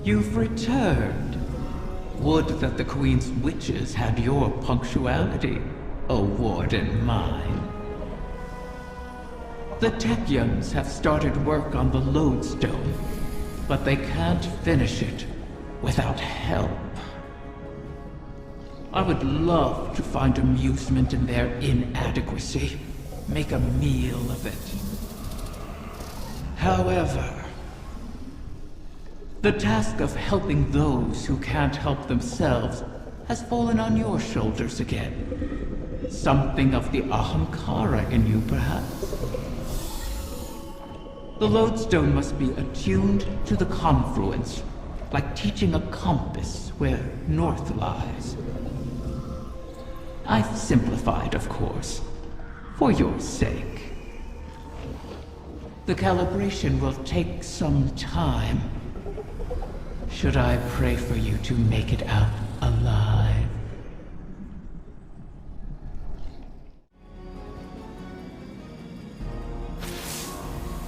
You've returned. Would that the Queen's witches had your punctuality, O Warden mine. The Techyans have started work on the lodestone, but they can't finish it without help. I would love to find amusement in their inadequacy, make a meal of it. However, the task of helping those who can't help themselves has fallen on your shoulders again. Something of the Ahamkara in you, perhaps? The lodestone must be attuned to the confluence, like teaching a compass where north lies. I've simplified, of course, for your sake. The calibration will take some time. Should I pray for you to make it out alive?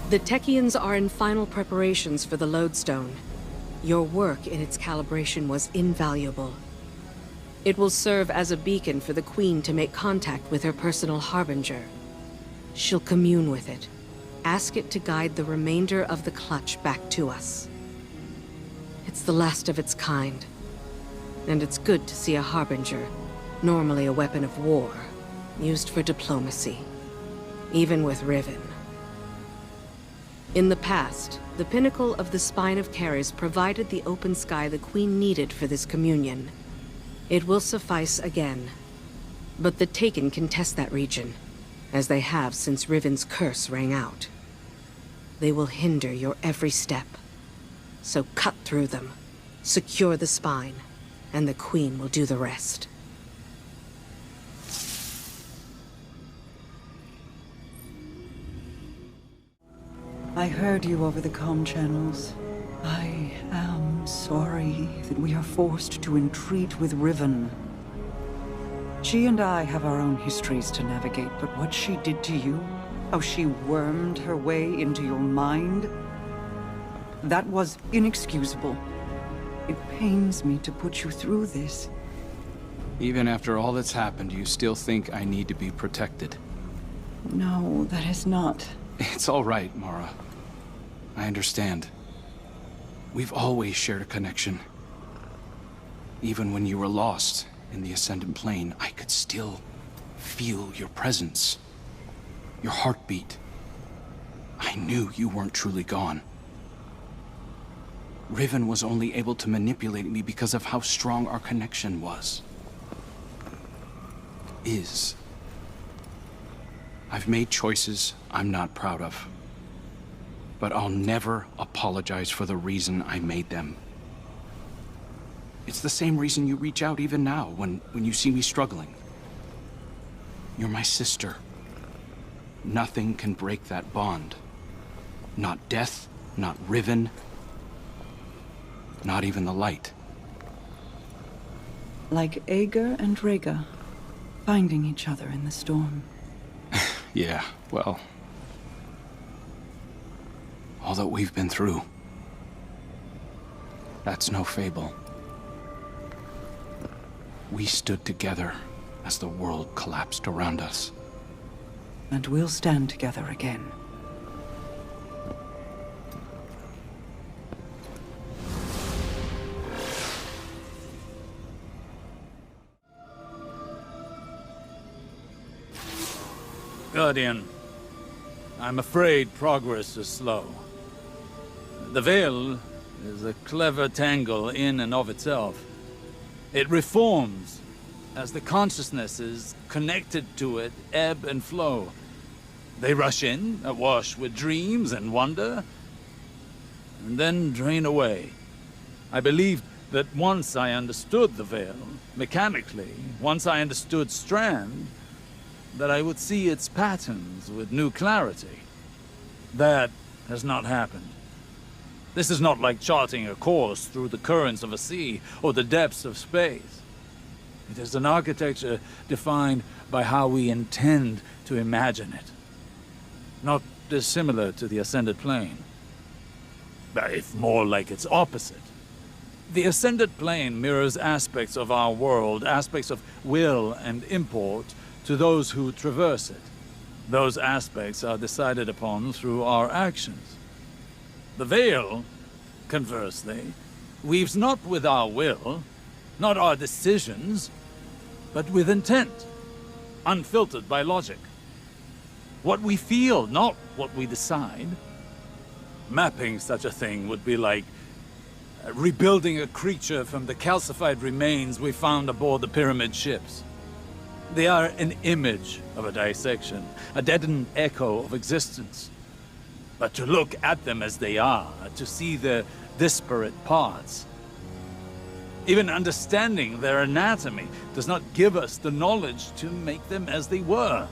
The Techyans are in final preparations for the lodestone. Your work in its calibration was invaluable. It will serve as a beacon for the Queen to make contact with her personal harbinger. She'll commune with it. Ask it to guide the remainder of the clutch back to us. It's the last of its kind. And it's good to see a harbinger, normally a weapon of war, used for diplomacy. Even with Riven. In the past, the pinnacle of the Spine of Caris provided the open sky the Queen needed for this communion. It will suffice again. But the Taken can test that region, as they have since Riven's curse rang out. They will hinder your every step. So cut through them, secure the spine, and the Queen will do the rest. I heard you over the comm channels. I am sorry that we are forced to entreat with Riven. She and I have our own histories to navigate, but what she did to you, how she wormed her way into your mind, that was inexcusable. It pains me to put you through this. Even after all that's happened, you still think I need to be protected? No, that is not. It's all right, Mara. I understand. We've always shared a connection. Even when you were lost in the Ascendant Plane, I could still feel your presence. Your heartbeat. I knew you weren't truly gone. Riven was only able to manipulate me because of how strong our connection was. Is. I've made choices I'm not proud of. But I'll never apologize for the reason I made them. It's the same reason you reach out even now, when you see me struggling. You're my sister. Nothing can break that bond. Not death, not Riven, not even the light. Like Ager and Rhaegar, finding each other in the storm. Yeah, well... all that we've been through. That's no fable. We stood together as the world collapsed around us. And we'll stand together again. Guardian, I'm afraid progress is slow. The Veil is a clever tangle in and of itself. It reforms as the consciousnesses connected to it ebb and flow. They rush in, awash with dreams and wonder, and then drain away. I believed that once I understood the Veil, mechanically, once I understood Strand, that I would see its patterns with new clarity. That has not happened. This is not like charting a course through the currents of a sea or the depths of space. It is an architecture defined by how we intend to imagine it. Not dissimilar to the Ascended Plane, but if more like its opposite. The Ascended Plane mirrors aspects of our world, aspects of will and import, to those who traverse it. Those aspects are decided upon through our actions. The Veil, conversely, weaves not with our will, not our decisions, but with intent, unfiltered by logic. What we feel, not what we decide. Mapping such a thing would be like rebuilding a creature from the calcified remains we found aboard the pyramid ships. They are an image of a dissection, a deadened echo of existence. But to look at them as they are, to see their disparate parts, even understanding their anatomy does not give us the knowledge to make them as they were.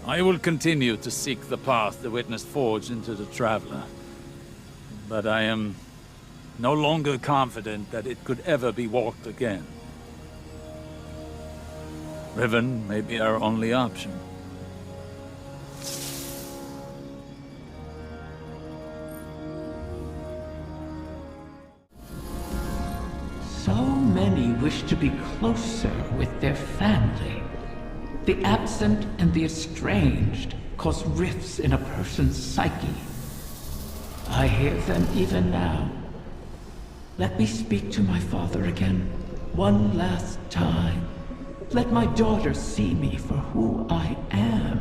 I will continue to seek the path the Witness forged into the Traveler, but I am no longer confident that it could ever be walked again. Riven may be our only option. So many wish to be closer with their family. The absent and the estranged cause rifts in a person's psyche. I hear them even now. Let me speak to my father again, one last time. Let my daughter see me for who I am.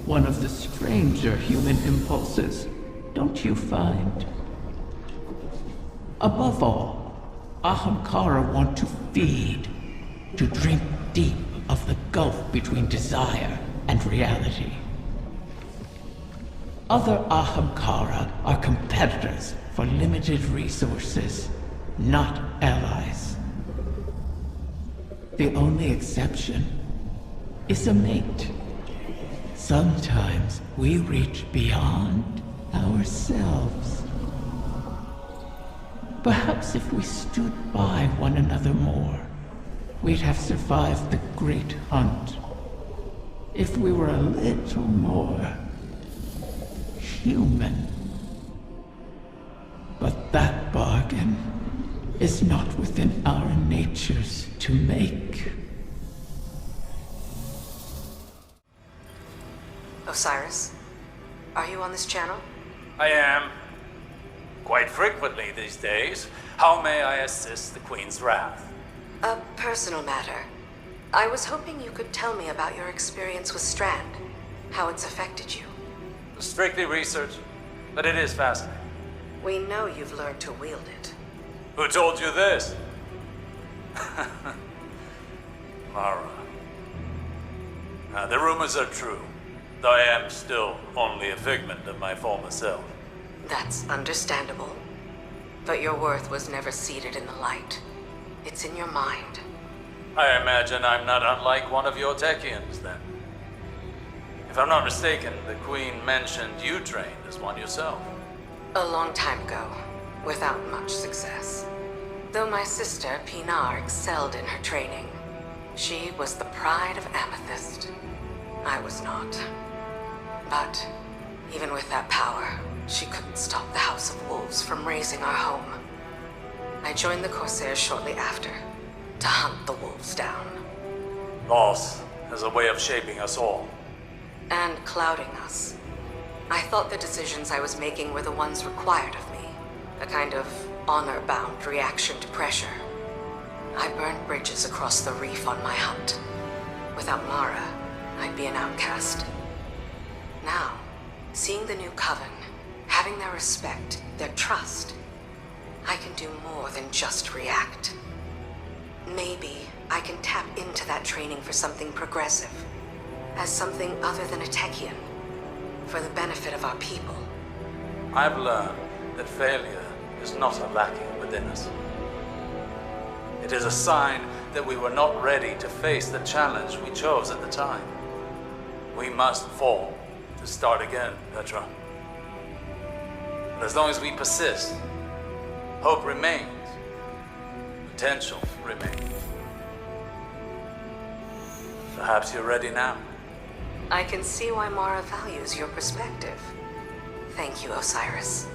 One of the stranger human impulses, don't you find? Above all, Ahamkara want to feed, to drink deep of the gulf between desire and reality. Other Ahamkara are competitors for limited resources, not allies. The only exception is a mate. Sometimes we reach beyond ourselves. Perhaps if we stood by one another more, we'd have survived the great hunt. If we were a little more human. But that bargain is not within our natures to make. Osiris, are you on this channel? I am. Quite frequently these days. How may I assist the Queen's wrath? A personal matter. I was hoping you could tell me about your experience with Strand, how it's affected you. Strictly research, but it is fascinating. We know you've learned to wield it. Who told you this? Mara. The rumors are true, though I am still only a figment of my former self. That's understandable. But your worth was never seated in the light. It's in your mind. I imagine I'm not unlike one of your Techians, then. If I'm not mistaken, the Queen mentioned you trained as one yourself. A long time ago, without much success. Though my sister, Pinar, excelled in her training. She was the pride of Amethyst. I was not. But, even with that power, she couldn't stop the House of Wolves from razing our home. I joined the Corsairs shortly after, to hunt the wolves down. Loss has a way of shaping us all. And clouding us. I thought the decisions I was making were the ones required of me. A kind of honor-bound reaction to pressure. I burned bridges across the reef on my hunt. Without Mara, I'd be an outcast. Now, seeing the new Coven, having their respect, their trust, I can do more than just react. Maybe I can tap into that training for something progressive. As something other than a Techian. For the benefit of our people. I've learned that failure is not a lacking within us. It is a sign that we were not ready to face the challenge we chose at the time. We must fall to start again, Petra. But as long as we persist, hope remains. Potential remains. Perhaps you're ready now. I can see why Mara values your perspective. Thank you, Osiris.